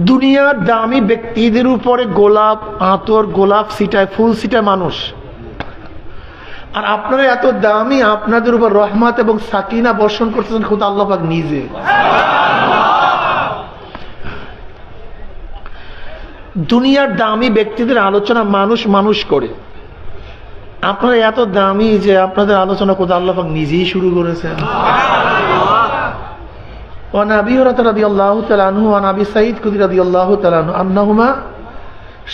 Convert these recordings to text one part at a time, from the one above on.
দুনিয়ার দামি ব্যক্তিদের উপরে গোলাপ আতর গোলাপ ছিটায় ফুল ছিটায় মানুষ, আর আপনারা এত দামি, আপনাদের উপর রহমত এবং সাকিনা বর্ষণ করতেছেন খোদা আল্লাহ পাক নিজে। দুনিয়ার দামি ব্যক্তিদের আলোচনা মানুষ মানুষ করে, আপনারা এত দামি যে আপনাদের আলোচনা খোদা আল্লাহ পাক নিজেই শুরু করেছেন। وعن أبي هريرة رضي الله تعالى عنه وعن أبي سعيد الخدري رضي الله تعالى عنه أنهما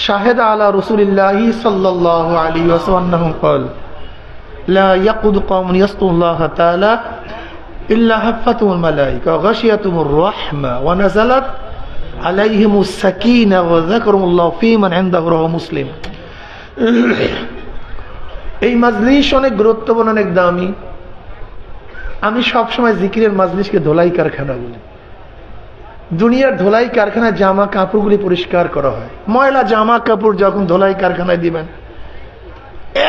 شهد على رسول الله صلى الله عليه وسلم أنه قال لا يقعد قوم يذكرون الله تعالى إلا حفتهم الملائكة وغشيتهم الرحمة ونزلت عليهم السكينة وذكرهم الله في من عنده رواه مسلم। এই মাজলিস অনেক গুরুত্বপূর্ণ, অনেক দামি। আমি সবসময় জিকিরের মাজলিসকে ধোলাই কারখানা বলি। দুনিয়ার ধোলাই কারখানায় জামা কাপড়গুলি পরিষ্কার করা হয়, ময়লা জামা কাপড় যখন ধোলাই কারখানায় দিবেন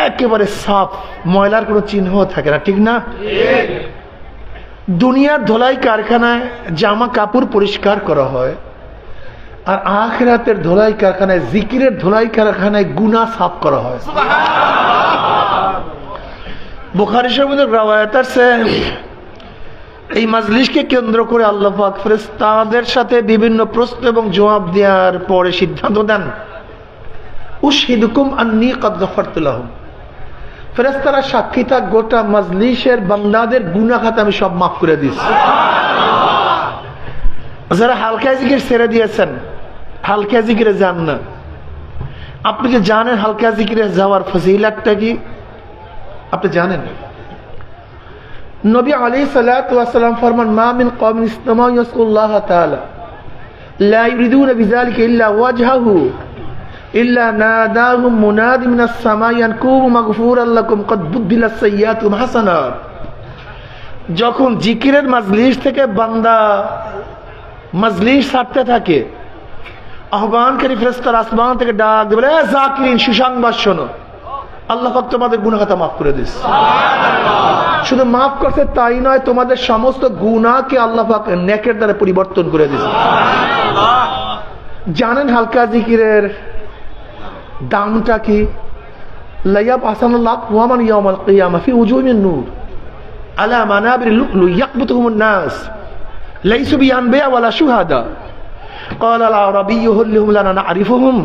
একেবারে সাফ, ময়লার কোনো চিহ্ন থাকে না, ঠিক না? দুনিয়ার ধোলাই কারখানায় জামা কাপড় পরিষ্কার করা হয়, আর আখিরাতের ধোলাই কারখানায়, জিকিরের ধোলাই কারখানায় গুনাহ সাফ করা হয়। বুখারী শরীফের রওয়ায়াত আছে, এই মাজলিসকে কেন্দ্র করে আল্লাহ পাক ফেরেশতাদের সাথে বিভিন্ন প্রশ্ন এবং জবাব দেওয়ার পরে সিদ্ধান্ত দেন, উশহিদুকুম আন্নী ক্বাদ গফারতু লাহুম। ফেরেশতারা সাক্ষী থাক, গোটা মাজলিসের বান্দাদের গুনাহ খাতা আমি সব মাফ করে দিয়েছি। যারা হালকা জিকির ছেড়ে দিয়েছেন, হালকা জিকিরে যান না, আপনি কি জানেন হালকা জিকিরে যাওয়ার ফজিলতটা কি? আপনি জানেন? নবী আলাইহিস সালাতু ওয়াস সালাম ফরমান, মা মিন কওমিন ইসতামাউ ইয়াসকুল্লাহ তাআলা লা ইউরিদুনা বিযালিকা ইল্লা ওয়াজহাহু ইল্লা নাদাহুম মুনাদি মিনাস সামাই আন কুমু মাগফুরাল লাকুম ক্বাদ বুদ্দিলাস সাইয়্যাতুম হাসানাত। যখন জিকিরের মাজলিস থেকে বান্দা মাজলিস ছাড়তে থাকে, আহ্বানকারী ফেরেশতারা আসমান থেকে ডাক দেবে, এ জাকিরিন, সুসংবাদ শোনো, আল্লাহ পাক তোমাদের গুনাহ খাতা মাফ করে দিয়েছে। শুধু মাফ করছে তাই নয়, তোমাদের সমস্ত গুনাহকে আল্লাহ পাক নেকের দ্বারা পরিবর্তন করে দিয়েছে। জানেন হালকা জিকিরের দামটা কি? লাইয়াব আসানুল্লাহ ওয়ামান ইয়াউমাল কিয়ামা ফি উজুহিন নূর আলা মানাবির লুলু ইয়াকবুতুহুমুন নাস লাইসু বিআনবিয়া ওয়ালা শুহাদা قال العربي هل هم لنا نعرفهم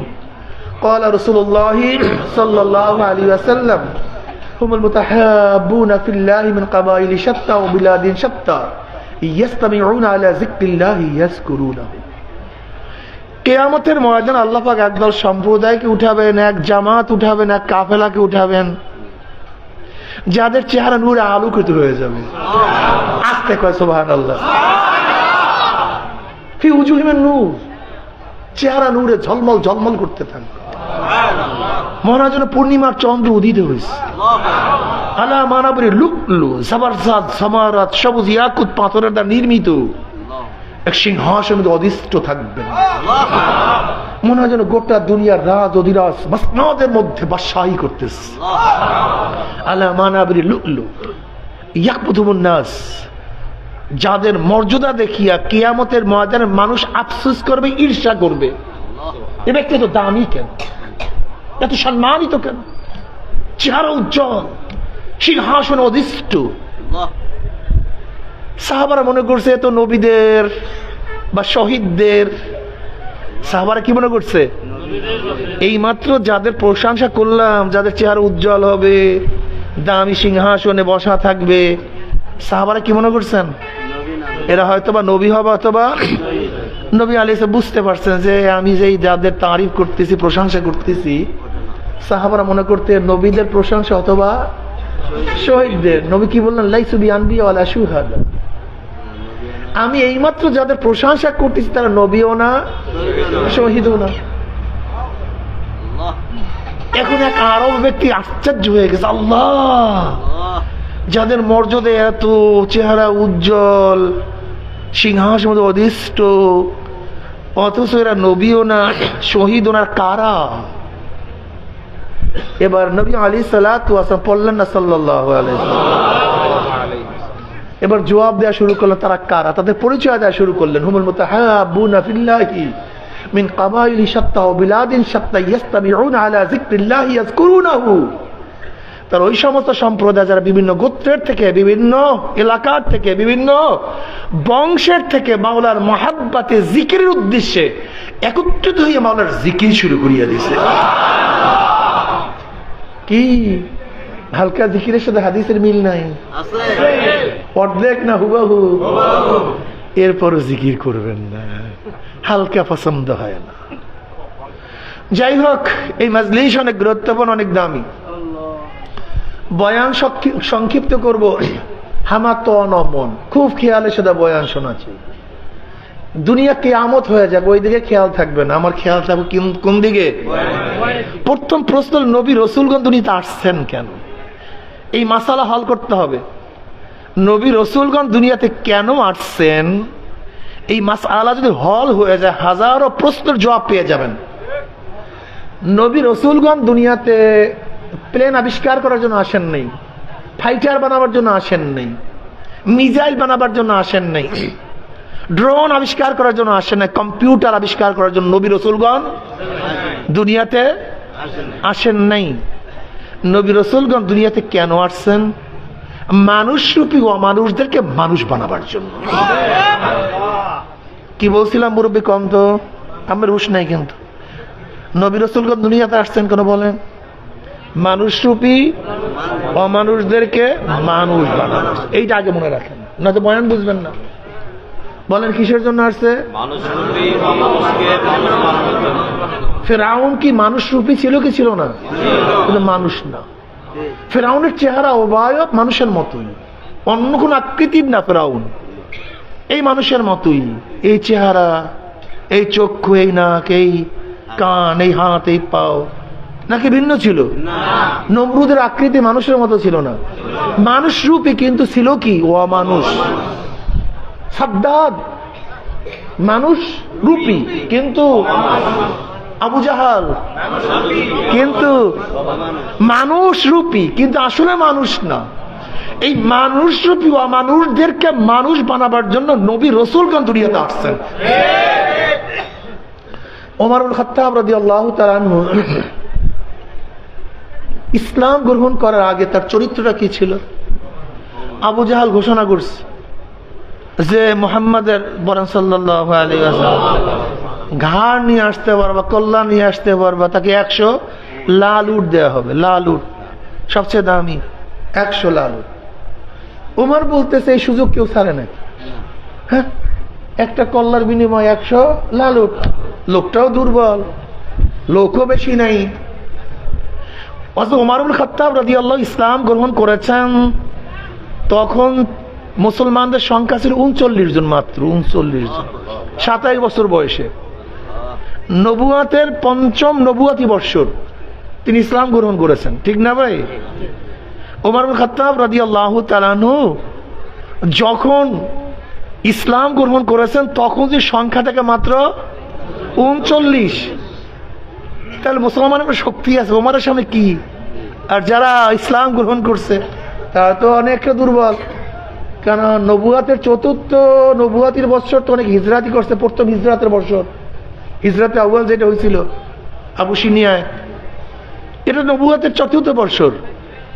قال رسول الله صلى الله عليه وسلم هم المتحابون في الله من قبائل شتى وبلاد شتى يستمعون على ذكر الله يذكرونه। কিয়ামতের ময়দানে আল্লাহ পাক একদল সম্প্রদায়কে উঠাবেন, এক জামাত উঠাবেন, এক কাফেলাকে উঠাবেন, যাদের চেহারা নূরে আলোকিত হয়ে যাবে। আস্তে কয় সুবহানাল্লাহ। ফি উজুহিহিম নূর, চেহারা নূরে ঝলমল ঝলমল করতে থাকে, মনে হয় যেন পূর্ণিমার চন্দ্র উদিত হয়েছে। আলা মানাবির লুকলু জাবারজাদ সামারাত, সবুজ ইয়াকুত পাথরের দ্বারা নির্মিত এক সিংহাসনের অধিষ্ঠিত থাকবেন। মনে হয় যেন গোটা দুনিয়ার রাজ অধিরাজ মাসনাদের মধ্যে বাদশাহী করতেছে। আলা মানাবির লুকলু ইয়াকবুতুহুমুন নাস, যাদের মর্যাদা দেখিয়া কিয়ামতের ময়দানে মানুষ আফসোস করবে, ঈর্ষা করবে, এ ব্যক্তি তো দামি কেন, এত সম্মানিত কেন, চেহারা উজ্জ্বল, সিংহাসন অধিষ্ঠিত। সাহাবারা মনে করছে এত নবীদের বা শহীদদের। সাহাবারা কি মনে করছে? এই মাত্র যাদের প্রশংসা করলাম, যাদের চেহারা উজ্জ্বল হবে, দামি সিংহাসনে বসা থাকবে, সাহাবারা কি মনে করছেন? এরা হয়তোবা নবী হবে অথবা নবী আলাইহিস সালাম। বুঝতে পারছেন যে আমি যেই যাদের তারিফ করতেছি, প্রশংসা করতেছি, সাহাবারা মনে করতে নবীদের প্রশংসা অথবা শহীদদের। নবী কি বললেন? লাইসু বিআনবিয়া ওয়ালা শুহাদা। আমি এইমাত্র যাদের প্রশংসা করতেছি তারা নবীও না, শহীদও না। এখন এক আরব ব্যক্তি আশ্চর্য হয়ে গেছে, আল্লাহ, যাদের মর্যাদা এত, চেহারা উজ্জ্বল, সিংহাসন অধিষ্ঠিত, অথচ এরা নবীও না, শহীদও না, কারা? এবার নবী আলাইহিস সালাতু ওয়াস সালাম পড়লেন না সাল্লাল্লাহু আলাইহি ওয়াসাল্লাম, এবার জবাব দেওয়া শুরু করলেন তারা কারা, তাদের পরিচয় দেওয়া শুরু করলেন। হুমুল মুতাহাব্বুনা ফিল্লাহি মিন কাবাইলি শাত্তা ওয়া বিলাদিন শাত্তা ইয়াস্তামিউনা আলা যিকরিল্লাহি ইয়াযকুরুনাহু। তার ওই সমস্ত সম্প্রদায় যারা বিভিন্ন গোত্রের থেকে, বিভিন্ন এলাকার থেকে, বিভিন্ন বংশের থেকে মাওলার মহাব্বতে জিকিরের উদ্দেশ্যে একত্রিত হয়ে মাওলার জিকির শুরু করিয়া দিয়েছে। কি হালকা জিকিরের সাথে হাদিসের মিল নাই? অর্ধেক না হুবাহু? এরপরও জিকির করবেন না, হালকা পছন্দ হয় না। যাই হোক, এই মাজলিস অনেক গুরুত্বপূর্ণ, অনেক দামি। বয়ান সংক্ষিপ্ত করব। আমার তো অনমন, খুব খেয়ালের সাথে বয়ান শোনাচ্ছি। দুনিয়া কিয়ামত হয়ে যাবে, ওই দিকে খেয়াল থাকবে না, আমার খেয়াল থাকবে কোন দিকে? প্রথম প্রশ্ন, নবী রসুলগণ দুনিয়াতে আসছেন কেন? এই মাসালা হল করতে হবে। নবী রসুলগণ দুনিয়াতে কেন আসছেন, এই মাসআলা যদি হল হয়ে যায় হাজারো প্রশ্নের জবাব পেয়ে যাবেন। নবী রসুলগণ দুনিয়াতে প্লেন আবিষ্কার করার জন্য আসেন নাই, ফাইটার বানাবার জন্য আসেন নাই, মিসাইল বানাবার জন্য আসেন নাই, ড্রোন আবিষ্কার করার জন্য আসেন নাই, কম্পিউটার আবিষ্কার করার জন্য নবী রসুলগণ দুনিয়াতে আসেন নাই। নবী রসুলগণ দুনিয়াতে কেন আসছেন? মানুষরূপী অমানুষদেরকে মানুষ বানাবার জন্য। কি বলছিলাম মুরব্বী? কম তো আমার হুশ নাই। কিন্তু নবী রসুলগণ দুনিয়াতে আসছেন কেন বলেন? মানুষরূপী অমানুষদেরকে মানুষ বানানো। এইটা আগে মনে রাখেন, না তো বয়ান বুঝবেন না। বলেন কিসের জন্য আসছে? ফেরাউন কি মানুষরূপী ছিল কি ছিল না? কিন্তু মানুষ না। ফেরাউনের চেহারা অবয়ব মানুষের মতোই, অন্য কোন আকৃতির না। ফেরাউন এই মানুষের মতোই, এই চেহারা, এই চক্ষু, এই নাক, এই কান, এই হাত, এই পাও, নাকি ভিন্ন ছিল? নমরুদের আকৃতি মানুষের মতো ছিল না, মানুষ রূপী, কিন্তু ছিল কি? অমানুষ। সাদ্দাদ মানুষ রূপী কিন্তু আবু জাহাল কিন্তু মানুষ রূপী, কিন্তু আসলে মানুষ না। এই মানুষ রূপী অমানুষদেরকে মানুষ বানাবার জন্য নবী রসুলগণ দুনিয়াতে আসছেন। ওমর ইবনে খাত্তাব রাদিয়াল্লাহু তাআলা আনহু ইসলাম গ্রহণ করার আগে তার চরিত্রটা কি ছিল? আবু জাহাল ঘোষণা করছে যে মুহাম্মাদের বলেন সাল্লাল্লাহু আলাইহি ওয়াসাল্লাম ঘাড় নিয়ে আসতে পারবা, কল্লা নিয়ে আসতে পারবা, তাকে 100 লাল উট দেওয়া হবে। লাল উট সবচেয়ে দামি, 100 লাল উট। উমর বলতেছে এই সুযোগ কেউ ছাড়ে না। হ্যাঁ, একটা কল্লার বিনিময়ে 100 লাল উট। লোকটাও দুর্বল, লোকও বেশি নাই। ওমর ইবনে খাত্তাব রাদিয়াল্লাহু ইসলাম গ্রহণ করেছেন, তখন মুসলমানদের সংখ্যা ছিল 39 জন, মাত্র 39 জন, 27 বছর বয়সে। নবুয়াতের 5ম নবুয়াতি বৎসর তিনি ইসলাম গ্রহণ করেছেন, ঠিক না ভাই? ওমর ইবনে খাত্তাব রাদিয়াল্লাহু তাআলা আনহু যখন ইসলাম গ্রহণ করেছেন তখন যে সংখ্যা থেকে মাত্র 39। তাহলে মুসলমানের শক্তি আছে, ওমরের সামনে কি? আর যারা ইসলাম গ্রহণ করছে তারা তো অনেকটা দুর্বল। কেন? নবুয়াতের 4র্থ নবুয়াতির বৎসর তো অনেক হিজরাতি করছে। প্রথম হিজরাতের বৎসর, হিজরাতে আউয়াল যেটা হয়েছিল আবু সিনিয়ায়, এটা নবুয়াতের 4র্থ বৎসর।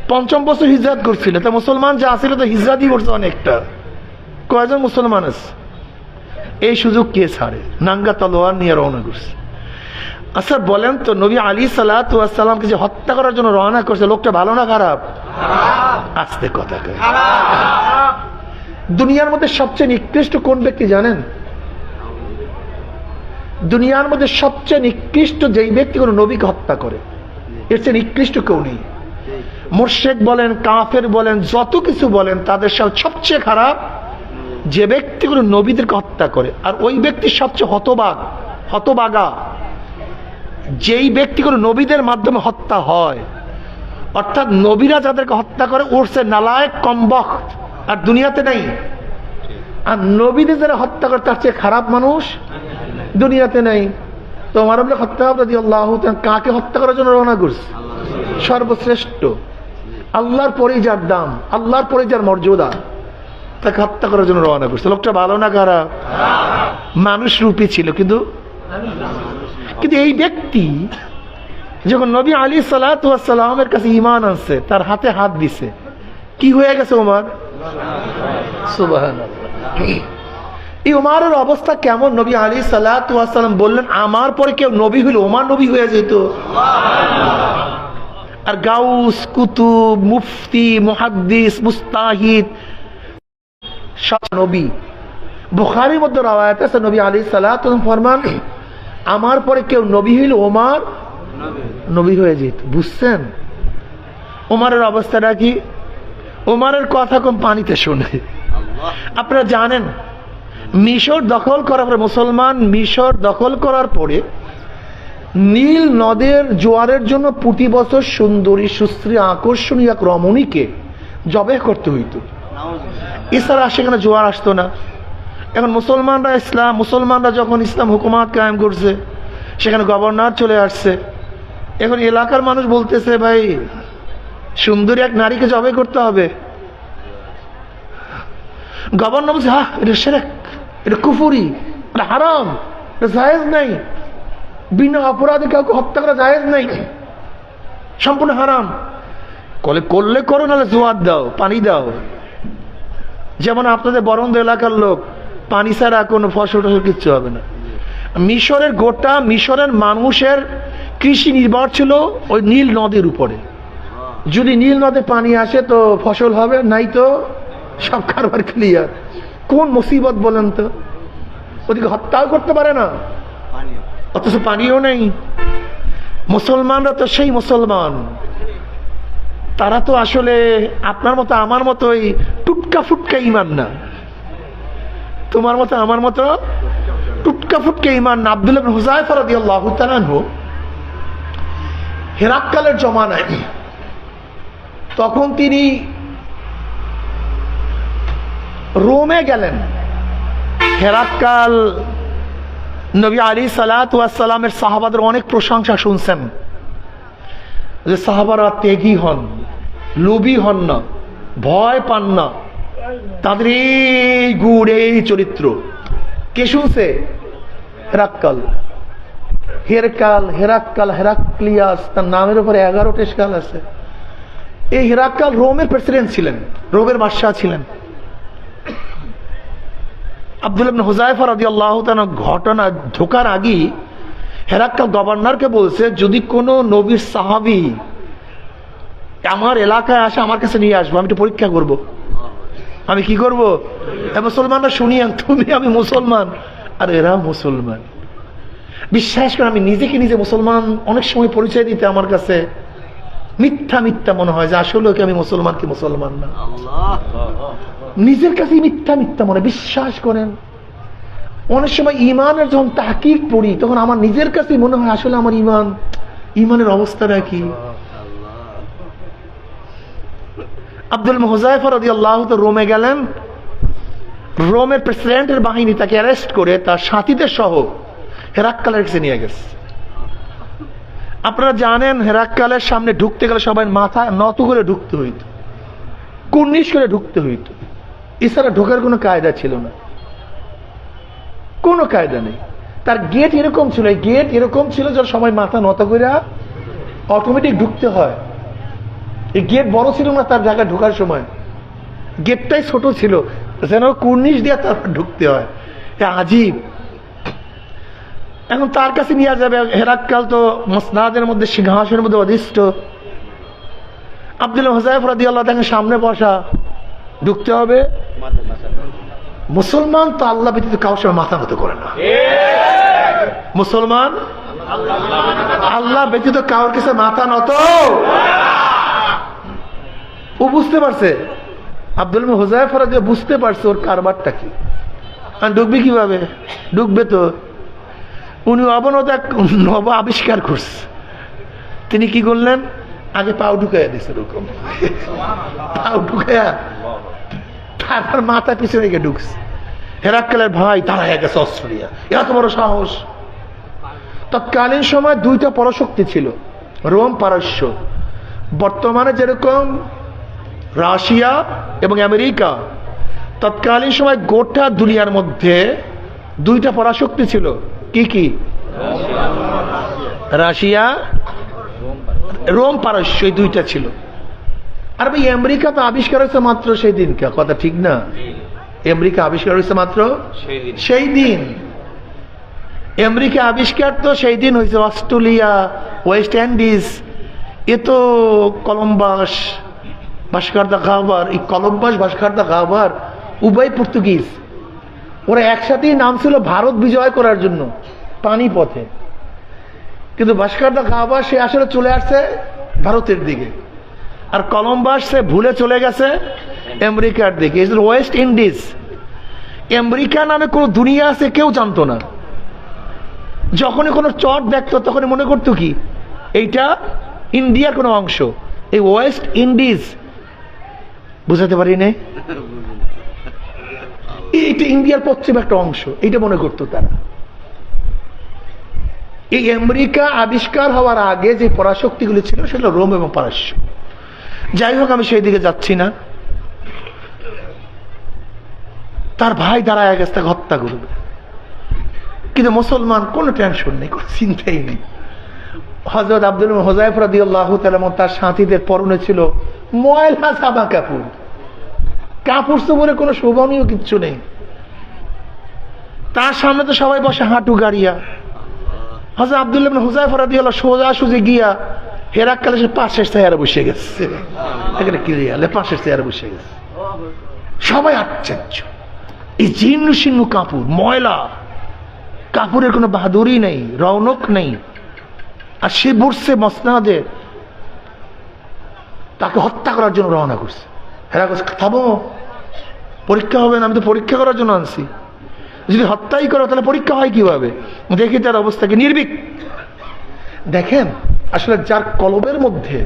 5ম বছর হিজরাত করছিল। তা মুসলমান যা আছিল তো হিজরাতই করছে অনেকটা। কয়জন মুসলমান আছে? এই সুযোগ কে ছাড়ে? নাঙ্গা তলোয়ার নিয়ে রওনা করছে। আচ্ছা বলেন তো, নবী আলী সাল্লাল্লাহু আলাইহি ওয়াসাল্লামকে যে হত্যা করার জন্য রওনা করছে, লোকটা ভালো না খারাপ? আস্তে কথা কয়। দুনিয়ার মধ্যে সবচেয়ে নিকৃষ্ট কোন ব্যক্তি জানেন? দুনিয়ার মধ্যে সবচেয়ে নিকৃষ্ট যেই ব্যক্তি কোনো নবীকে হত্যা করে, এর চেয়ে নিকৃষ্ট কেউ নেই। মুশরিক বলেন, কাফের বলেন, যত কিছু বলেন, তাদের সবচেয়ে খারাপ যে ব্যক্তি কোনো নবীদেরকে হত্যা করে। আর ওই ব্যক্তি সবচেয়ে হতবাগা যেই ব্যক্তি কোনো নবীদের মাধ্যমে হত্যা হয়। অর্থাৎ নবীরা যাদেরকে হত্যা করে ওর সে নালায়েক কমবখ্ত আর দুনিয়াতে নেই। আর নবীদের যারা হত্যা করে তার চেয়ে খারাপ মানুষ দুনিয়াতে নেই। তো ওমর ইবনে খাত্তাব রাদিয়াল্লাহু তাআলা কাকে হত্যা করার জন্য রওনা করছে? সর্বশ্রেষ্ঠ, আল্লাহর পরেই যার দাম, আল্লাহর পরেই যার মর্যাদা, তাকে হত্যা করার জন্য রওনা করছে। লোকটা ভালো না খারাপ? মানুষ রূপী ছিল কিন্তু কিন্তু এই ব্যক্তি যখন নবী আলাইহিস সালাতু ওয়াস সালামের কাছে ঈমান আনছে, তার হাতে হাত দিছে, কি হয়ে গেছে ওমর? সুবহানাল্লাহ। এই ওমরের অবস্থা কেমন? নবী আলাইহিস সালাতু ওয়াস সালাম বললেন, আমার পরে কেউ নবী হইলে ওমর নবী হয়ে যেত। আর গাউস, কুতুব, মুফতি, মুহাদ্দিস, মুস্তাহিদ সব নবী। বুখারীর মধ্যে রওয়ায়াত আছে, নবী আলাইহিস সালাতু ওয়াস সালাম ফরমান, আমার পরে কেউ নবী হইলে ওমর নবী হয়ে যেত। বুঝছেন ওমরের অবস্থাটা কি? ওমরের কথা কোন পানিতে শোনে। আপনারা জানেন মিশর দখল করার পরে, মুসলমান মিশর দখল করার পরে নীল নদের জোয়ারের জন্য প্রতি বছর সুন্দরী, সুশ্রী, আকর্ষণীয় এক রমণীকে জবাই করতে হইত, এছাড়া সেখানে জোয়ার আসতো না। এখন মুসলমানরা যখন ইসলাম হুকুমাত কায়েম করছে, সেখানে গভর্নর চলে আসছে। এখন এলাকার মানুষ বলতেছে, ভাই সুন্দরী এক নারীকে জবাই করতে হবে। গভর্নর বলছে, হ্যাঁ এটা শিরক, এটা কুফরি, এটা হারাম, এটা জায়েজ নাই, বিনা অপরাধে কাউকে হত্যা করা জায়েজ নাই, সম্পূর্ণ হারাম। করলে করো, নাহলে জোয়ার দাও, পানি দাও। যেমন আপনাদের বরন্দ এলাকার লোক, পানি ছাড়া কোনো ফসল টসল কিচ্ছু হবে না। মিশরের মানুষের কৃষি নির্ভর ছিল ওই নীল নদের উপরে। যদি নীল নদে পানি আসে তো ফসল হবে, নাই তো সব কারবার ক্লিয়ার। কোন মুসিবত বলেন তো? ওদিকে হত্যাও করতে পারে না, অথচ পানিও নেই। মুসলমানরা তো সেই মুসলমান, তারা তো আসলে আপনার মতো আমার মতো ওই টুটকা ফুটকা ইমান না, তোমার মতো আমার মতো টুটকা ফুটকা ইমান না। আব্দুল্লাহ ইবনে হুযায়ফা রাদিয়াল্লাহু তাআলা আনহু হেরাক্কালের জমানায়, তখন তিনি রোমে গেলেন। হেরাক্কাল নবী আলাইহিস সালাতু ওয়াস সালামের সাহাবাদের অনেক প্রশংসা শুনছেন, যে সাহাবারা ত্যাগী হন, লোভী হন না, ভয় পান না, তাদের এই গুণ, এই চরিত্র। কে শুনছে? হেরাক্লিয়াস, তার নামের উপরে 11টা স্কাল আছে। এই হেরাক্কাল রোমের প্রেসিডেন্ট ছিলেন, রোমের বাদশাহ ছিলেন। আব্দুল্লাহ ইবনে হুযায়ফা রাদিয়াল্লাহু তাআলা ঘটনা ঢোকার আগে হেরাক্কাল গভর্নরকে বলছে, যদি কোনো নবীর সাহাবী আমার এলাকায় আসে, আমার কাছে নিয়ে আসবো, আমি একটু পরীক্ষা করব। আমি কি করব? মুসলমানরা শুনি আমি মুসলমান আর এরা মুসলমান। বিশ্বাস করে আমি নিজেকে নিজে মুসলমান অনেক সময় পরিচয় দিতে আমার কাছে মিথ্যা মিথ্যা মনে হয়, যে আসলে কি আমি মুসলমান কি মুসলমান না। নিজের কাছে মিথ্যা মিথ্যা মনে। বিশ্বাস করেন অনেক সময় ইমানের যখন তাহকিক পড়ি, তখন আমার নিজের কাছে মনে হয় আসলে আমার ইমানের অবস্থাটা কি। আব্দুল হুযায়ফা রাদিয়াল্লাহু তাআলা রোমে গেলেন। রোমের প্রেসিডেন্টের বাহিনী তাকে অ্যারেস্ট করে তার সাথীদের সহ হেরাক্কালের কাছে নিয়ে গেছে। আপনারা জানেন হেরাক্কালের সামনে ঢুকতে গেলে সবাই মাথা নত করে ঢুকতে হইত, কুর্নিশ করে ঢুকতে হইত, এছাড়া ঢোকার কোনো কায়দা ছিল না, কোনো কায়দা নেই। তার গেট এরকম ছিল, এই গেট এরকম ছিল যে সবাই মাথা নত করে অটোমেটিক ঢুকতে হয়। এই গেট বড় ছিল না তার জায়গায় ঢোকার সময়, গেটটাই ছোট ছিল, যেন কুর্নিশ দিয়ে তারপর ঢুকতে হয়। আজীব। এখন তার কাছে নিয়ে যাবে, হেরাক্কাল তো মসনাদের মধ্যে সিংহাসনের মধ্যে অধিষ্ঠ। আব্দুল্লাহ হুযায়ফা রাদিয়াল্লাহু তাআলা সামনে বসা, ঢুকতে হবে। মুসলমান তো আল্লাহ ব্যতীত কারোর সামনে মাথা নত করে না। মুসলমান আল্লাহ ব্যতীত কারোর কাছে মাথা নত। ও বুঝতে পারছে, আব্দুল্লাহ হুযায়ফা রাদিয়াল্লাহু বুঝতে পারছে ওর কারবারটা কি। আর ঢুকবে কিভাবে? ঢুকবে তো। উনি অবনত এক নব আবিষ্কার করছে। তিনি কি করলেন? আগে পাও ঢুকাইয়া দিচ্ছে, এরকম পাও ঢুকাইয়া তারপর মাথা পিছনে রেখে ঢুকছে। হেরাক্কালের ভাই তারা হয়ে গেছে অস্ট্রেলিয়া, এত বড় সাহস। তৎকালীন সময় দুইটা পরাশক্তি ছিল, রোম পারস্য। বর্তমানে যেরকম রাশিয়া এবং আমেরিকা, তৎকালীন সময় গোটা দুনিয়ার মধ্যে দুইটা পরাশক্তি ছিল। কি কি? রাশিয়া, রোম, পারস্য, এই দুইটা ছিল। আর ভাই আমেরিকা তো আবিষ্কার হয়েছে মাত্র সেই দিন, কথা ঠিক না? আমেরিকা আবিষ্কার হয়েছে মাত্র সেই দিন। আমেরিকা আবিষ্কার তো সেই দিন হয়েছে। অস্ট্রেলিয়া, ওয়েস্ট ইন্ডিজ, এ তো কলম্বাস, ভাস্কর দা গাভার, এই কলম্বাস ভাস্কর দা গাভার উভয় পর্তুগিজ। ওরা একসাথেই নাম ছিল ভারত বিজয় করার জন্য পানি পথে, কিন্তু ভাস্কর দা গাভার সে আসলে চলে আসছে ভারতের দিকে, আর কলম্বাস সে ভুলে চলে গেছে আমেরিকার দিকে। ওয়েস্ট ইন্ডিজ, আমেরিকা নামে কোনো দুনিয়া আছে কেউ জানতো না। যখনই কোনো চট দেখতো তখনই মনে করতো কি এইটা ইন্ডিয়ার কোনো অংশ। এই ওয়েস্ট ইন্ডিজ বুঝাতে পারি না, এইটা ইন্ডিয়ার পশ্চিম একটা অংশ, এইটা মনে করতো তারা। এই আমেরিকা আবিষ্কার হওয়ার আগে যে পরাশক্তিগুলি ছিল সেটা রোম এবং পারস্য। যাই হোক, আমি সেই দিকে যাচ্ছি না। তার ভাই দাঁড়ায় গেছে তাকে হত্যা করবে, কিন্তু মুসলমান কোনো টেনশন নেই, কোনো চিন্তাই নেই। হযরত আব্দুল হুযায়ফা রাদিয়াল্লাহু তাআলা তার সাথীদের পরনে ছিল ময়লা জামা কাপড়, কাপড় চোপড়ে কোনো শোভনীয় কিচ্ছু নেই। তার সামনে তো সবাই বসে হাঁটু গাড়িয়া। হযরত আব্দুল্লাহ ইবনে হুযায়ফা রাদিয়াল্লাহু সোজাসুজি গিয়া হেরাক্কালের পাশের চেয়ারে বসে গেছে, এখানে ক্লিয়ার পাশের চেয়ারে বসে গেছে। সবাই আশ্চর্য, এই জীর্ণ শীর্ণ কাপড়, ময়লা কাপড়ের কোনো বাহাদুরি নেই, রৌনক নেই, আর সে বসছে মসনাদে, তাকে হত্যা করার জন্য রওনা করছে। হেরা করছে থামো, পরীক্ষা হবে না, আমি তো পরীক্ষা করার জন্য আনছি, যদি হত্যাই করো তাহলে পরীক্ষা হয় কিভাবে? দেখি তার অবস্থাকে, নির্ভীক। দেখেন আসলে যার কলবের মধ্যে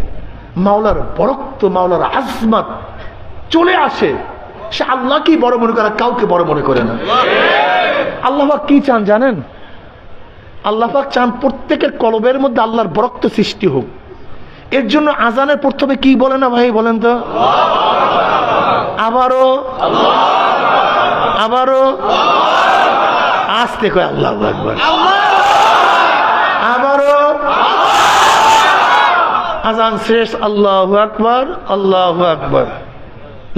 মাওলার বরক্ত, মাওলার আজমত চলে আসে, সে আল্লাহকেই বড় মনে করে, কাউকে বড় মনে করে না। আল্লাহ পাক কি চান জানেন? আল্লাহ পাক চান প্রত্যেকের কলবের মধ্যে আল্লাহর বরক্ত সৃষ্টি হোক। এর জন্য আজানের প্রথমে কি বলে না ভাই, বলেন তো? আবারও আবারও আস্তে কয় আল্লাহু আকবার, আবারও আজান শেষ আল্লাহু আকবার, আল্লাহু আকবার,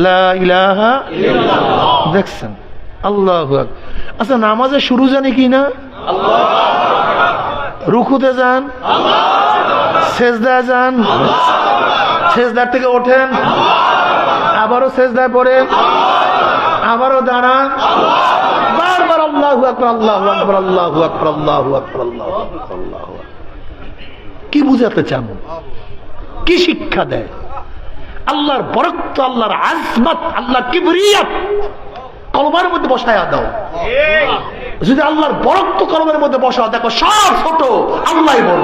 লা ইলাহা ইল্লাল্লাহ। দেখছেন আল্লাহু আকবার। আচ্ছা, নামাজের শুরু জানি কি না? রুকুতে যান, সেজদায় যান, সেজদার থেকে ওঠেন, আবারও সেজদায় পড়েন, আবারও দাঁড়ান, বারবার আল্লাহু আকবার, আল্লাহু আকবার, আল্লাহু আকবার, আল্লাহু আকবার, আল্লাহু আকবার, আল্লাহু আকবার। কি বুঝাতে চান? কি শিক্ষা দেয়? আল্লাহর বরকত, আল্লাহর আজমত, আল্লাহর কিবরিয়াত কলবের মধ্যে বসায়া দাও। যদি আল্লাহর বরকত কলবের মধ্যে বসাও, দেখো সব ছোট, আল্লাহই বড়।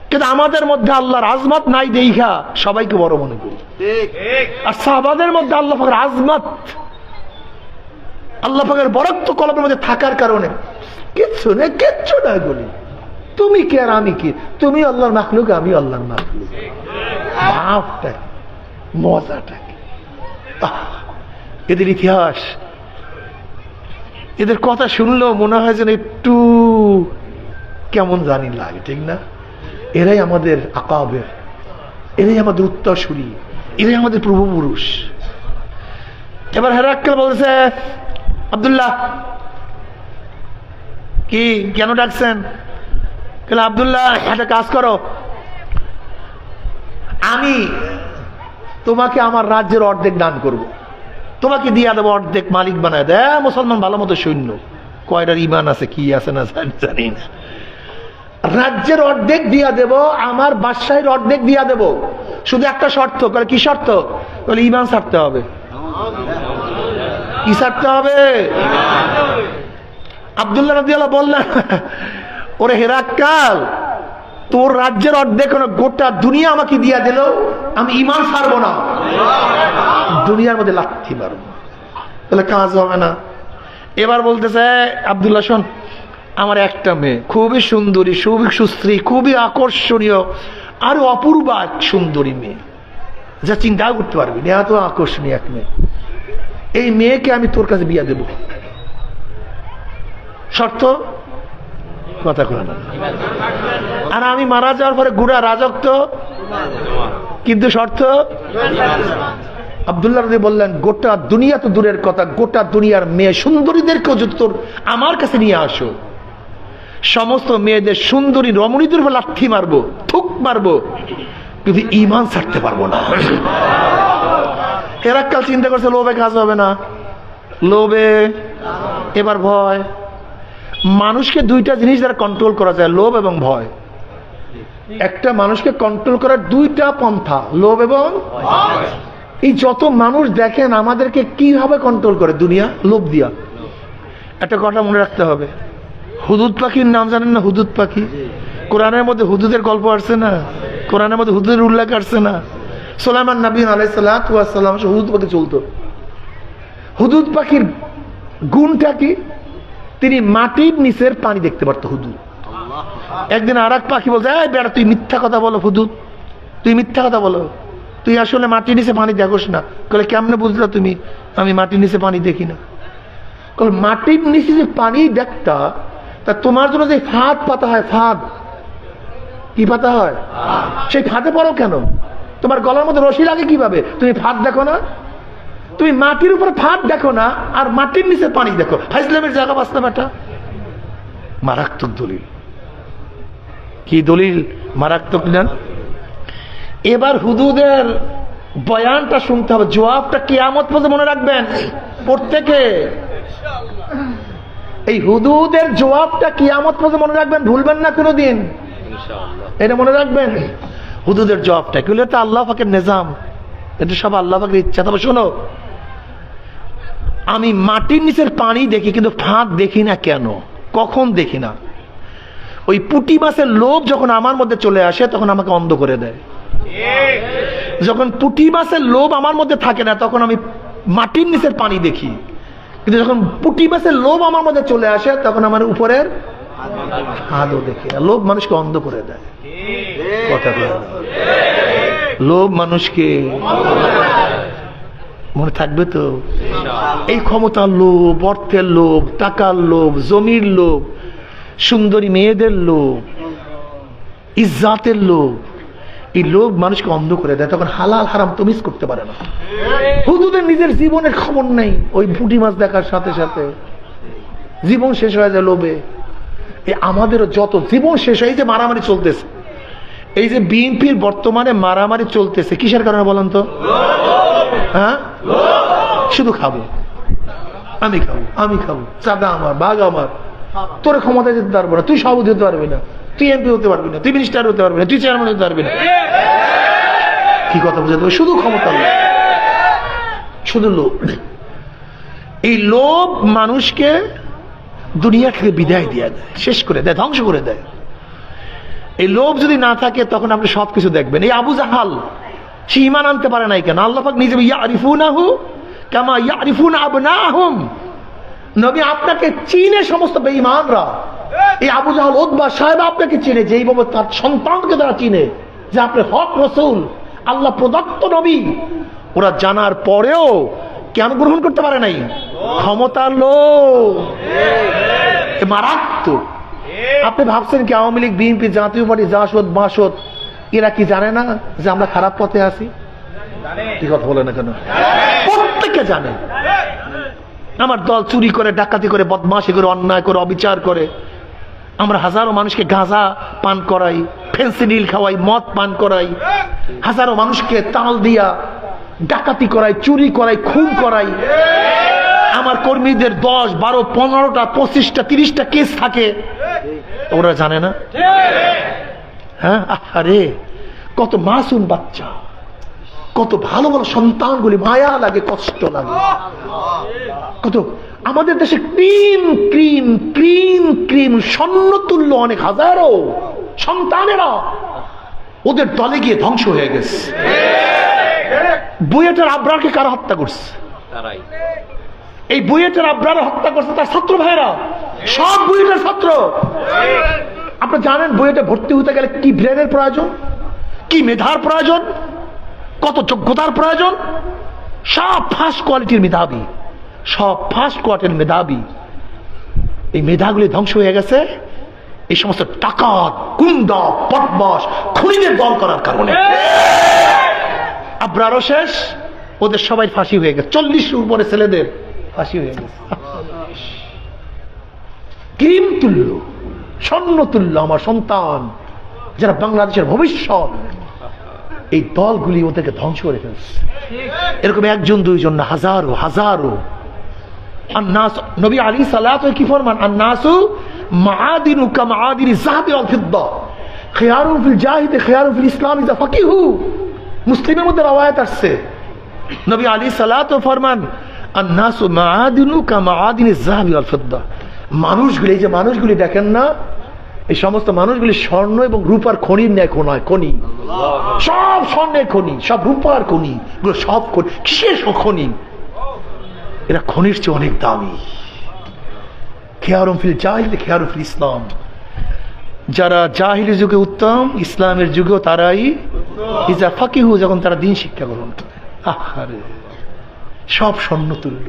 কিন্তু আমাদের মধ্যে আল্লাহর আজমত নাই দেখা সবাইকে বড় মনে করি। আর সাহাবাদের মধ্যে আল্লাহ পাকের আজমত, আল্লাহ পাকের বরকত কলবের মধ্যে থাকার কারণে কিচ্ছু না, কিচ্ছু না বলি। তুমি কে আর আমি কি? তুমি আল্লাহর মাখলুক, আমি আল্লাহর মাখলুক। ভাবটা, মজাটা কি! এদের ইতিহাস, এদের কথা শুনলেও মনে হয় যেন একটু কেমন জানি লাগে, ঠিক না? এরাই আমাদের আকাবের, এরাই আমাদের উত্তরসূরি, এরাই আমাদের পূর্বপুরুষ। এবার হেরাক্কেল বলছে, আব্দুল্লাহ কি কেন ডাকছেন? আব্দুল্লাহ একটা কাজ করো, আমি তোমাকে আমার রাজ্যের অর্ধেক দান করব, তোমাকে দিয়া দেবো, অর্ধেক মালিক বানায় দেয়। মুসলমান ভালো মতো সৈন্য, কয়টার ইমান আছে কি আছে না জানি না। রাজ্যের অর্ধেক দিয়া দেব, আমার বাদশাহের অর্ধেক দিয়া দেব, শুধু একটা শর্ত। বলে কি শর্ত? বলে ইমান ছাড়তে হবে। কি ছাড়তে হবে? আব্দুল্লাহ রাদিয়াল্লাহু বললেন, ওরে হেরাক্কাল, তোর রাজ্যের অর্ধেক গোটা দুনিয়া আমাকে দিয়া দিল, আমি ইমান ছাড়বো না, দুনিয়ার মধ্যে লাথি মারবো। তাহলে কাজ হবে না। এবার বলতেছে, আব্দুল্লাহ শোন, আমার একটা মেয়ে, খুবই সুন্দরী, খুবই সুশ্রী, খুবই আকর্ষণীয়, আর অপূর্বা এক সুন্দরী মেয়ে, যা চিন্তা করতে পারবি না, এত আকর্ষণীয় এক মেয়ে। এই মেয়েকে আমি তোর কাছে বিয়া দেব, শর্ত কথা কয় না। আর আমি মারা যাওয়ার পরে গুড়া রাজত্ব, কিন্তু শর্ত আব্দুল্লাহ রাজি বললেন, গোটা দুনিয়া তো দূরের কথা, গোটা দুনিয়ার মেয়ে সুন্দরীদেরকেও যদি তোর আমার কাছে নিয়ে আসো, সমস্ত মেয়েদের সুন্দরী রমণীদের উপর লাঠি মারবো, থুক মারবো, কিন্তু ঈমান ছাড়তে পারবো না। হেরাক্কাল চিন্তা করছে লোভে কাজ হবে না, লোভে এবার ভয়। মানুষকে দুইটা জিনিস দ্বারা কন্ট্রোল করা যায়, লোভ এবং ভয়। একটা মানুষকে কন্ট্রোল করার দুইটা পন্থা, লোভ এবং ভয়। এই যত মানুষ দেখেন আমাদেরকে কিভাবে কন্ট্রোল করে, দুনিয়া লোভ দিয়া। একটা কথা মনে রাখতে হবে, হুদুদ পাখির নাম জানেন না? হুদুদ পাখি, কোরআনের মধ্যে হুদুদের গল্প আসছে না? কোরআনের মধ্যে হুদুদের উল্লেখ আসছে না? সুলাইমান নবী আলাইহিস সালাম হুদুদ পাখি চলতো। হুদুদ পাখির গুণটা কি? তিনি মাটির নিচের পানি দেখতে পারতো হুদুদ। একদিন আর এক পাখি বলছে, এই বেটা তুই মিথ্যা কথা বলো হুদুদ, তুই মিথ্যা কথা বলো, তুই আসলে মাটির নিচে পানি দেখোস না। বলে কেমনে বুঝলা তুমি আমি মাটির নিচে পানি দেখি না? মাটির নিচে যে পানি দেখতা, তা তোমার জন্য যে ফাঁদ পাতা হয়, ফাঁদ কি পাতা হয়, সেই ফাঁদে পড়ো কেন? তোমার গলার মধ্যে রশি লাগে কিভাবে? তুমি ফাঁদ দেখো না? তুমি মাটির উপরে ফাঁদ দেখো না, আর মাটির নিচে পানি দেখো। ফাইজলামের জায়গা বাঁচতে বেটা। মারাত্মক দলিল। কি দলিল? মারাত্মক না? এবার হুদুদের বয়ানটা শুনতে হবে, জবাবটা কিয়ামত পর্যন্ত মনে রাখবেন প্রত্যেকে। এই হুদুদের জবাবটা কিয়ামত পর্যন্ত মনে রাখবেন, ভুলবেন না কোনোদিন, এটা মনে রাখবেন। হুদুদের জবাবটা কি? এটা আল্লাহ পাকের নিজাম, এটা সব আল্লাহ পাকের ইচ্ছা। তবে শোনো, আমি মাটির নিচের পানি দেখি কিন্তু ফাঁদ দেখি না। কেন? কখন দেখি না? ওই পুঁটি মাছের লোভ যখন আমার মধ্যে চলে আসে তখন আমাকে অন্ধ করে দেয়। যখন পুঁটি মাছের লোভ আমার মধ্যে থাকে না তখন আমি মাটির নিচের পানি দেখি, কিন্তু যখন পুঁটি মাছের লোভ আমার মধ্যে চলে আসে তখন আমার উপরের ফাঁদও দেখি না। লোভ মানুষকে অন্ধ করে দেয়। কথা বলে না, লোভ মানুষকে, মনে থাকবে তো? এই ক্ষমতার লোভ, অর্থের লোভ, টাকার লোভ, জমির লোভ, সুন্দরী মেয়েদের লোভ, ইজ্জাতের লোভ, এই লোভ মানুষকে অন্ধ করে দেয়। তখন হালাল হারাম তমিজ করতে পারে না। হুদুদের নিজের জীবনের খবর নেই, ওই পুঁটি মাছ দেখার সাথে সাথে জীবন শেষ হয়ে যায় লোভে। এই আমাদেরও যত জীবন শেষ হয়, এই যে মারামারি চলতেছে, এই যে বিএনপির বর্তমানে মারামারি চলতেছে কিসের কারণে বলেন তো? হ্যাঁ, শুধু খাবো, আমি খাবো, আমি খাবো, চাঁদা আমার, বাঘ আমার। তোর ক্ষমতা যেতে পারবো না, তুই সভাপতি হতে পারবি না, তুই এমপি হতে পারবি না, তুই মিনিস্টার হতে পারবি না, তুই চেয়ারম্যান হতে পারবি না। কি কথা বুঝাতে হবে? শুধু ক্ষমতা, শুধু লোভ। এই লোভ মানুষকে দুনিয়া থেকে বিদায় দিয়ে দেয়, শেষ করে দেয়, ধ্বংস করে দেয়। এই লোভ যদি না থাকে তখন আপনি সবকিছু দেখবেন। এই আবু জাহাল, সে ঈমান আনতে পারে নাই কেন? আল্লাহ পাক নিজে ইয়ারিফুনাহু কামা ইয়ারিফুনা আবনাহুম। নবী আপনাকে চিনে সমস্ত বেঈমানরা। এই আবু জাহাল, উতবা, সাহেব আপনাকে চিনে যেইভাবে তার সন্তানকে তারা চিনে যে আপনি হক রাসূল, আল্লাহ প্রদত্ত নবী। ওরা জানার পরেও কেন গ্রহণ করতে পারে নাই? ক্ষমতার লোভ, মারাত্মক। আপনি ভাবছেন কি আওয়ামী লীগ, বিএনপি, জাতীয় পার্টি, জাসদ, বাসদ এরা কি জানে না যে আমরা খারাপ পথে আছি? কি কথা বলে না কেন? প্রত্যেকে জানে। আমার দল চুরি করে, ডাকাতি করে, বদমাশি করে, অন্যায় করে, অবিচার করে। আমরা হাজারো মানুষকে গাঁজা পান করাই, ফেন্সিডিল খাওয়াই, মদ পান করাই, হাজারো মানুষকে তাল দিয়া ডাকাতি করাই, চুরি করাই, খুন করাই। আমার কর্মীদের 10, 12, 15টা, 25টা, 30টা কেস থাকে, ওরা জানে না? হ্যাঁ, আরে কত মাসুম বাচ্চা, কত ভালো ভালো সন্তানগুলি, মায়া লাগে, কষ্ট লাগে। কত আমাদের দেশে ক্রিম ক্রিম ক্রিম ক্রিম স্বর্ণতুল্য অনেক হাজারো সন্তানেরা ওদের দলে গিয়ে ধ্বংস হয়ে গেছে। বুয়েটের আবরারকে কারা হত্যা করছে? এই বুয়েটের আবরার হত্যা করছে তার ছাত্র ভাইরা, সব বুয়েটের ছাত্র। আপনি জানেন বুয়েটে ভর্তি হতে গেলে কি ব্রেনের প্রয়োজন, কি মেধার প্রয়োজন, কত যোগ্যতার প্রয়োজন। সব ফার্স্ট কোয়ালিটির মেধাবী, সব ফার্স্ট কোয়ালিটির মেধাবী। এই মেধাগুলি ধ্বংস হয়ে গেছে এই সমস্ত ডাকাত, গুন্ডা, বদমাশ, খুনিদের দল করার কারণে। আবরারও শেষ, ওদের সবাই ফাঁসি হয়ে গেছে, 40 উপরে ছেলেদের ফাঁসি হয়ে গেছে। ক্রিম তুল্য, স্বর্ণ তুল্য আমার সন্তান, যারা বাংলাদেশের ভবিষ্যৎ, এই দলগুলি ওদেরকে ধ্বংস করে ফেলছে। এরকম একজন দুইজন না, হাজারো হাজারো। আন্নাস, নবী আলাইহিস সালাতু কি ফরমান, আন্নাসু মাআদিনু কামাআদিনি যাহাবি ওয়াল ফিদ্দা, খিয়ারুন ফিল জাহিলিয়াতি খিয়ারুন ফিল ইসলাম ইযা ফাকিহু। মুসলিমের মধ্যে রওয়ায়াত আসছে, নবী আলাইহিস সালাতু ফরমান, আন্নাসু মাআদিনু কামাআদিনি যাহাবি ওয়াল ফিদ্দা। মানুষগুলি, এই যে মানুষগুলি দেখেন না, এই সমস্ত মানুষগুলি স্বর্ণ এবং রূপার খনির ন্যায় খনি, সব স্বর্ণের খনি, সব রূপার খনি, সব খনি। কিসের খনি? এরা খনির চেয়ে অনেক দামি। খেয়ারুম ফিল জাহিলিয়াতি খেয়ারুম ফিল ইসলাম। যারা জাহিলি যুগে উত্তম, ইসলামের যুগেও তারাই ইজা ফাকিহু, যখন তারা দিন শিক্ষা গ্রহণ করে। আহারে, সব স্বর্ণ তুল্য।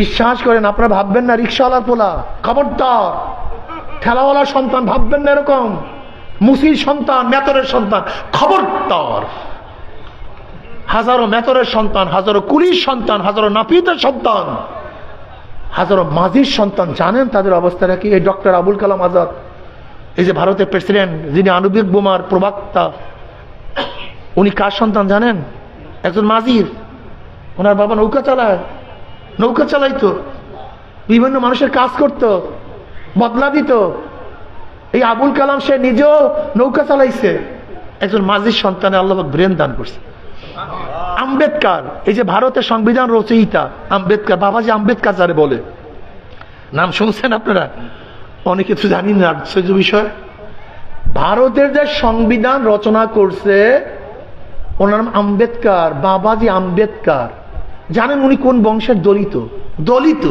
বিশ্বাস করেন, আপনারা ভাববেন না রিক্সাওয়ালার পোলা, খবরদার। ঠেলাওয়ালার সন্তান ভাববেন না এরকম, মুসির সন্তান, মেতরের সন্তান, খবরদার। হাজারো মেতরের সন্তান, হাজারো কুলির সন্তান, হাজারো নাপিতের সন্তান, হাজারো মাঝির সন্তান, জানেন তাদের অবস্থাটা কি? এই ডক্টর আবুল কালাম আজাদ, এই যে ভারতের প্রেসিডেন্ট, যিনি আণবিক বোমার প্রবক্তা, উনি কার সন্তান জানেন? একজন মাঝির। ওনার বাবা নৌকা চালাইতো, বিভিন্ন মানুষের কাজ করত, বদলা দিত। এই আবুল কালাম সে নিজেও নৌকা চালাইছে, একজন মাঝির সন্তানে আল্লাহ ব্রেন দান করছে। আম্বেদকর, এই যে ভারতের সংবিধান রচয়িতা আম্বেদকর, বাবাজি আম্বেদকর যারে বলে, নাম শুনছেন আপনারা? অনেকে তো জানি না, আশ্চর্য বিষয়। ভারতের যে সংবিধান রচনা করছে ওনার নাম আম্বেদকর, বাবাজি আম্বেদকর। জানেন উনি কোন বংশের? দলিত,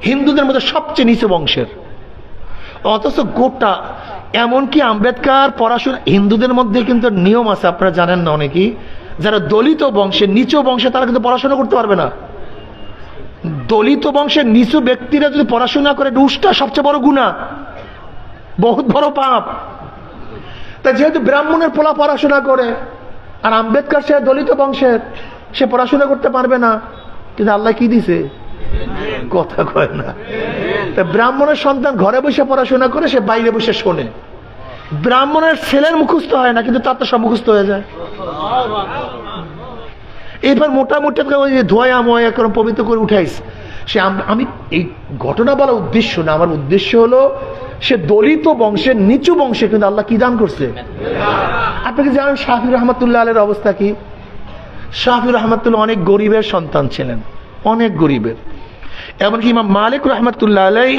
হিন্দুদের মধ্যে সবচেয়ে নিচু বংশের। অথচ গোটা, এমনকি আম্বেদকর পড়াশোনা, হিন্দুদের মধ্যে কিন্তু নিয়ম আছে, আপনারা জানেন না অনেকেই, যারা দলিত বংশের, নিচু বংশে, তারা কিন্তু পড়াশোনা করতে পারবে না। দলিত বংশের নিচু ব্যক্তিরা যদি পড়াশোনা করে, দুষ্টা সবচেয়ে বড় গুনাহ, বহুত বড় পাপ। তা যেহেতু ব্রাহ্মণের পোলা পড়াশোনা করে, আর আম্বেদকর সে দলিত বংশের, সে পড়াশোনা করতে পারবে না, কিন্তু আল্লাহ কি দিছে? কথা কয় না। তা ব্রাহ্মণের সন্তান ঘরে বসে পড়াশোনা করে, সে বাইরে বসে শোনে। ব্রাহ্মণের ছেলের মুখস্থ হয় না, কিন্তু তার তো সব মুখস্থ হয়ে যায়। এবার মোটামুটি ওই ধোয়া ময়া করে পবিত্র করে উঠাইছে সে। আমি এই ঘটনা বলা উদ্দেশ্য না, আমার উদ্দেশ্য হলো সে দলিত বংশের, নিচু বংশে, কিন্তু আল্লাহ কি দান করছে? আপনাকে জানেন শাফি রহমাতুল্লাহ আলাইহির অবস্থা কি? শাফি রহমাতুল্লাহ অনেক গরিবের সন্তান ছিলেন, অনেক গরিবের। এমনকি ইমাম মালিক রহমাতুল্লাহ আলাইহি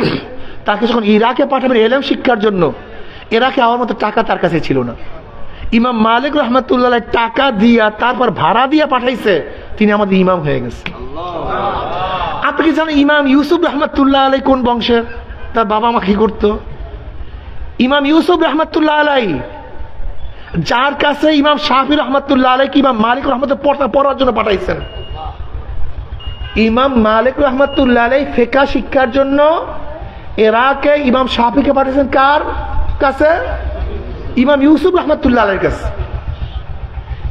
তাকে যখন ইরাকে পাঠাবেন ইলম শিক্ষার জন্য, ইরাকে আমার মতো টাকা তার কাছে ছিল না। ইমাম মালিক রহমাতুল্লাহ আলাইহি টাকা দিয়া, তারপর ভাড়া দিয়া পাঠাইছে, তিনি আমাদের ইমাম হয়ে গেছে। আপনি কি জানেন ইমাম ইউসুফ রহমাতুল্লাহ আলাইহি কোন বংশের? তার বাবা মা কি করতো? ইমাম ইউসুফ রহমাতুল্লাহ আলাইহি, যার কাছে ইমাম শাফি রহমাতুল্লাহ আলাইহি ইমাম মালিক রহমাতুল্লাহ পড়ার জন্য পাঠাইছেন। ইমাম মালিক রহমাতুল্লাহ আলাইহি ফিকহ শিক্ষার জন্য ইরাকে ইমাম শাফিকে পাঠিয়েছেন কার কাছে? ইমাম ইউসুফ রহমাতুল্লাহ আলাইহির কাছে।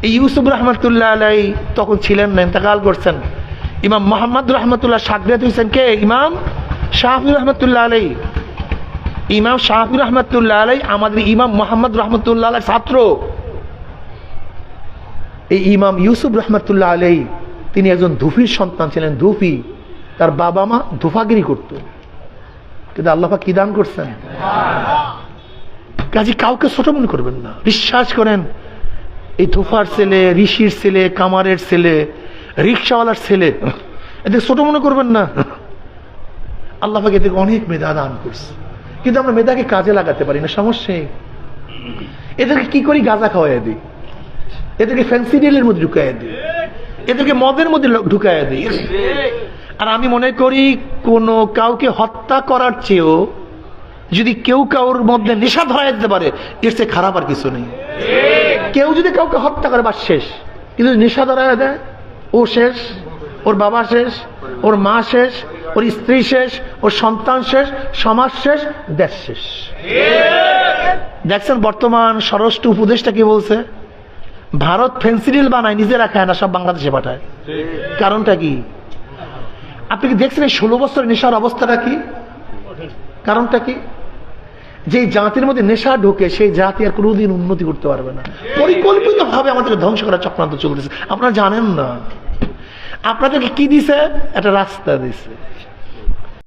এই ইউসুফ রহমাতুল্লাহ আলাইহি তখন ছিলেন না, ইন্তেকাল করছেন। ইমাম মুহাম্মদ রহমাতুল্লাহ শাগির্দ হয়েছেন কে? ইমাম শাফি রহমাতুল্লাহ আলাইহি। ইমাম শাফি রহমাতুল্লাহ আলাইহি আমাদের ইমাম মুহাম্মদ রহমাতুল্লাহ আলাইহির ছাত্র। এই ইমাম ইউসুফ রহমাতুল্লাহ আলাইহি তিনি একজন ধুফির সন্তান ছিলেন। ধুফি, তার বাবা মা ধুফাগিরি করত, কিন্তু আল্লাহ পাক কি দান করছেন? কাজে কাউকে ছোট মনে করবেন না। বিশ্বাস করেন, এই ধুফার ছেলে, ঋষির ছেলে, কামারের ছেলে, রিক্সাওয়ালার ছেলে, এদের ছোট মনে করবেন না। আল্লাহ পাক এদেরকে অনেক মেধা দান করছে, কিন্তু আমরা মেধাকে কাজে লাগাতে পারি না। সমস্যা এদেরকে কি করি? গাঁজা খাওয়াই দিই, এদেরকে ফ্যান্সিডিলের মধ্যে ঢুকাই দিই, এদেরকে মদের মধ্যে ঢুকাই দিই। আর আমি মনে করি কোন কাউকে হত্যা করার চেয়েও যদি কেউ কাউর মধ্যে নেশা ধরাই দিতে পারে, এর চেয়ে খারাপ আর কিছু নেই। কেউ যদি কাউকে হত্যা করে, বা শেষ, কিন্তু নেশা ধরাই দেয়, ও শেষ, ওর বাবা শেষ, ওর মা শেষ, ওর স্ত্রী শেষ, ওর সন্তান শেষ, সমাজ শেষ, দেশ শেষ। দেখছেন বর্তমান স্বরাষ্ট্র উপদেষ্টা কি বলছে? ভারত ফেন্সিডিল বানায়, নিজেরা খায় না, সব বাংলাদেশে পাঠায়। কারণটা কি? আপনি কি দেখছেন এই 16 বছর নেশার অবস্থাটা কি? কারণটা কি? যে জাতির মধ্যে নেশা ঢোকে সেই জাতি আর কোনোদিন উন্নতি করতে পারবে না। পরিকল্পিত ভাবে আমাদেরকে ধ্বংস করার চক্রান্ত চলতেছে, আপনারা জানেন না। আপনাদেরকে কি দিছে? একটা রাস্তা দিছে।